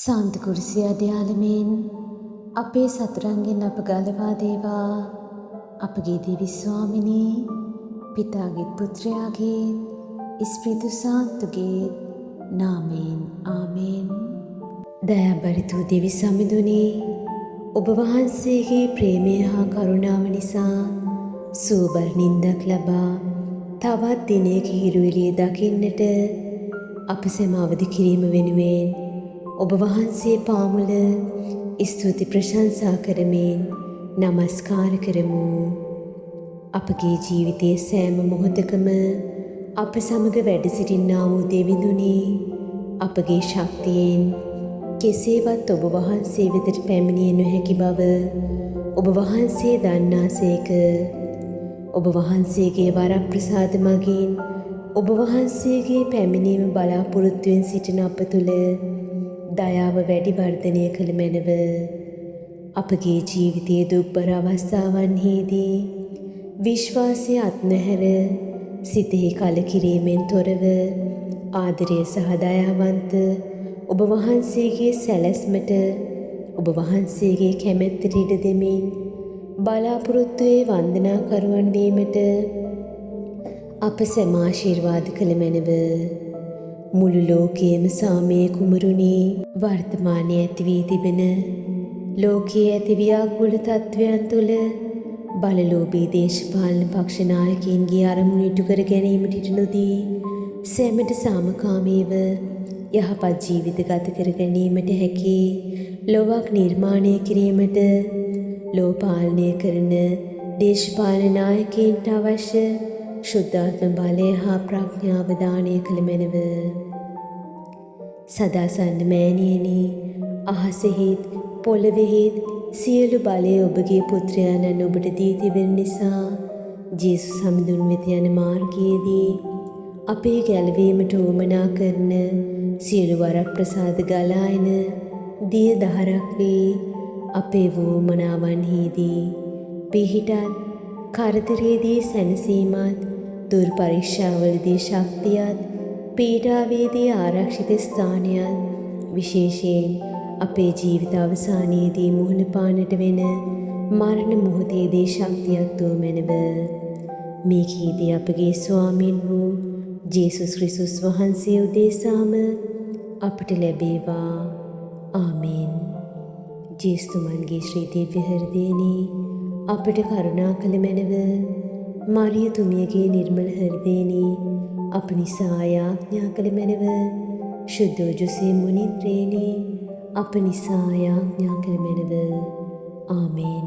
සාන්ත කුරුසිය අඩයාලමෙන් අපේ සතුරන්ගෙන් අප ගලවා දේවා. අපගේ දිවි ස්වාමිනී පිතාගේත් පුත්‍රයාගේත් ඉස්පිරිතු සාන්තුගේ නාමයෙන් ආමෙන්. දයාබරිතු දිවි සමිඳුනි, ඔබ වහන්සේගේ ප්‍රේමය හා කරුණාව නිසා සුවබර නින්දක් ලබා තවත් දිනයක හිරු එළිය දකින්නට අප සැම අවදි කිරීම වෙනුවෙන් ඔබ වහන්සේ පාමුල ස්තුති ප්‍රශංසා කරමින් නමස්කාර කරමු. අපගේ ජීවිතයේ සෑම මොහොතකම අප සමග වැඩ සිටින්නා වූ දෙවිඳුනි, අපගේ ශක්තියෙන් කෙසේවත් ඔබ වහන්සේ වෙතට පැමිණිය නොහැකි බව ඔබ වහන්සේ දන්නාසේක. ඔබ වහන්සේගේ වරප්‍රසාද මගින් ඔබ වහන්සේගේ පැමිණීම බලාපොරොත්තුවෙන් සිටින අප තුළ දයාව වැඩි වර්ධනය කළ මැනව. අපගේ ජීවිතයේ දුක්බර අවස්ථාවන්හිදී විශ්වාසය අත්නොහැර සිතෙහි කලකිරීමෙන් තොරව ආදරය සහ දයාවන්ත ඔබ වහන්සේගේ සැලැස්මට ඔබ වහන්සේගේ කැමැත්තට ඉඩ දෙමින් බලාපොරොත්තුවේ වන්දනාකරුවන් වීමට අප සැම ආශිර්වාද කළ මැනව. මුළු ලෝකයේම සාමයේ කුමරුනි, වර්තමානයේ ඇති වී තිබෙන ලෝකයේ ඇති ව්‍යාකූල තත්ත්වයන් තුළ බලලෝභී දේශපාලන පක්ෂ නායකයින්ගේ අරමුණු ඉටු කර ගැනීමට ඉඩ නොදී සැමට සාමකාමීව යහපත් ජීවිත ගත කර ගැනීමට හැකි ලොවක් නිර්මාණය කිරීමට ලෝ පාලනය කරන දේශපාලන නායකයින්ට අවශ්‍ය ශුද්ධාත්ම බලය හා ප්‍රඥාව දානය කළ මැනව. සදාසන්න මෑණියනි, අහසෙහිත් පොළොවෙහිත් සියලු බලය ඔබගේ පුත්‍රයාණන් ඔබට දී තිබෙන නිසා ජේසුස් සමිඳුන් වෙත යන මාර්ගයේදී අපේ ගැලවීමට උවමනා කරන සියලු වරප්‍රසාද ගලා එන දිය දහරක් වී අපේ වුවමනාවන්හිදී පිහිටත්, කරදරයේදී සැනසීමත්, දුර් පරීක්ෂාවලදී ශක්තියත්, පීඩාවේදී ආරක්ෂිත ස්ථානයත්, විශේෂයෙන් අපේ ජීවිත අවසානයේදී මුහුණ පාන්නට වෙන මරණ මොහොතේදී ශක්තියක් වූ මැනව. මේ කීදී අපගේ ස්වාමීන් වූ ජේසුස් ක්‍රිස්තුස් වහන්සේ උදෙසාම අපට ලැබේවා. ආමෙන්. ජේසුතුමන්ගේ ශ්‍රී දිව්‍ය හෘදයෙනි අපට කරුණා කළ මැනව. මරියතුමියගේ නිර්මල හෘදයෙනි අප නිසා යාඥා කළ මැනව. ශුද්ධ ජොසේ මුනිත්‍රයෙනි අප නිසා යාඥා කළ මැනව. ආමෙන්.